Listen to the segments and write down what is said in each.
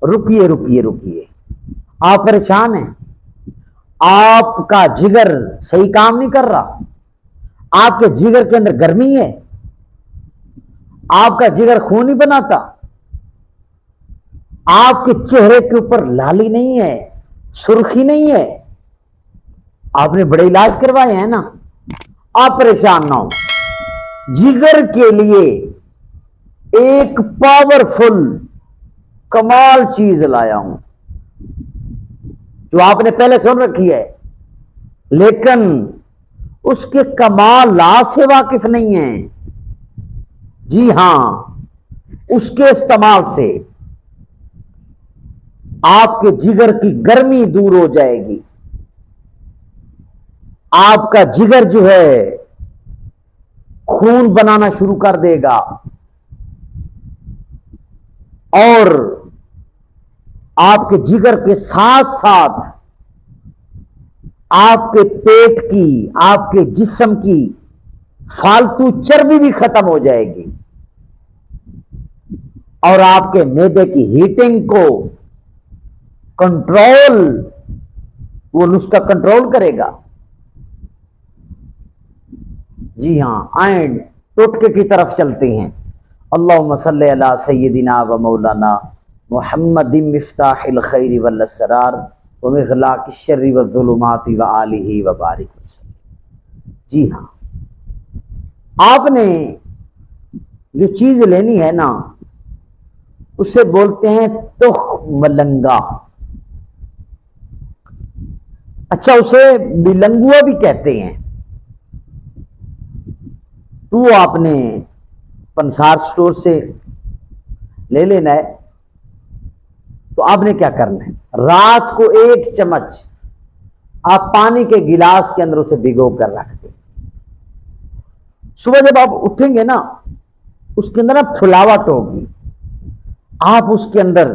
رکیے رکیے رکیے، آپ پریشان ہیں؟ آپ کا جگر صحیح کام نہیں کر رہا، آپ کے جگر کے اندر گرمی ہے، آپ کا جگر خون نہیں بناتا، آپ کے چہرے کے اوپر لالی نہیں ہے، سرخی نہیں ہے، آپ نے بڑے علاج کروائے ہیں نا، آپ پریشان نہ ہو۔ جگر کے لیے ایک پاورفل کمال چیز لایا ہوں جو آپ نے پہلے سن رکھی ہے، لیکن اس کے کمالات سے واقف نہیں ہیں۔ جی ہاں، اس کے استعمال سے آپ کے جگر کی گرمی دور ہو جائے گی، آپ کا جگر جو ہے خون بنانا شروع کر دے گا، اور آپ کے جگر کے ساتھ ساتھ آپ کے پیٹ کی، آپ کے جسم کی فالتو چربی بھی ختم ہو جائے گی، اور آپ کے معدے کی ہیٹنگ کو کنٹرول، وہ نسخہ کنٹرول کرے گا۔ جی ہاں، آئیں ٹوٹکے کی طرف چلتے ہیں۔ اللہم صلی علی سیدنا و مولانا محمد مفتاح الخیر والاسرار ومغلاق الشر والظلمات وآلہ وبارک وسلم۔ جی ہاں، آپ نے جو چیز لینی ہے نا، اسے بولتے ہیں تخ ملنگا، اچھا اسے بلنگوا بھی کہتے ہیں۔ تو آپ نے پنسار سٹور سے لے لینا ہے، تو آپ نے کیا کرنا ہے، رات کو 1 چمچ آپ پانی کے گلاس کے اندر اسے بھگو کر رکھ دیں۔ صبح جب آپ اٹھیں گے نا، اس کے اندر نا پھلاوٹ ہوگی، آپ اس کے اندر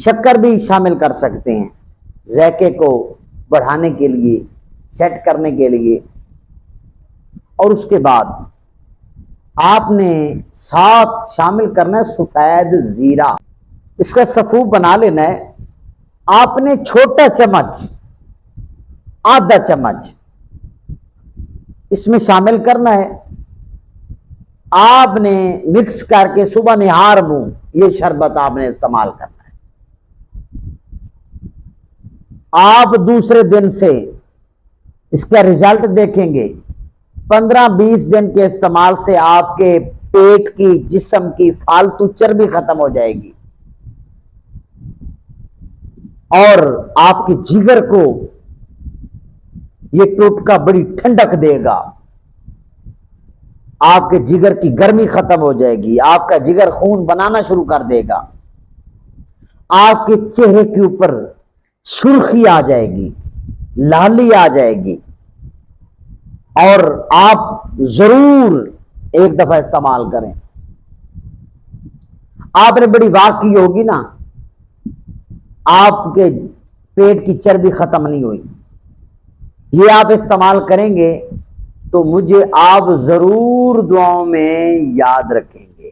شکر بھی شامل کر سکتے ہیں ذائقے کو بڑھانے کے لیے، سیٹ کرنے کے لیے، اور اس کے بعد آپ نے ساتھ شامل کرنا ہے سفید زیرہ، اس کا سفوف بنا لینا ہے۔ آپ نے چھوٹا چمچ، آدھا چمچ اس میں شامل کرنا ہے، آپ نے مکس کر کے صبح نہار منہ یہ شربت آپ نے استعمال کرنا ہے۔ آپ دوسرے دن سے اس کا رزلٹ دیکھیں گے، 15-20 دن کے استعمال سے آپ کے پیٹ کی، جسم کی فالتو چربی ختم ہو جائے گی، اور آپ کے جگر کو یہ ٹوٹکا بڑی ٹھنڈک دے گا، آپ کے جگر کی گرمی ختم ہو جائے گی، آپ کا جگر خون بنانا شروع کر دے گا، آپ کے چہرے کے اوپر سرخی آ جائے گی، لالی آ جائے گی، اور آپ ضرور ایک دفعہ استعمال کریں۔ آپ نے بڑی واہ کی ہوگی نا، آپ کے پیٹ کی چربی ختم نہیں ہوئی، یہ آپ استعمال کریں گے تو مجھے آپ ضرور دعاؤں میں یاد رکھیں گے۔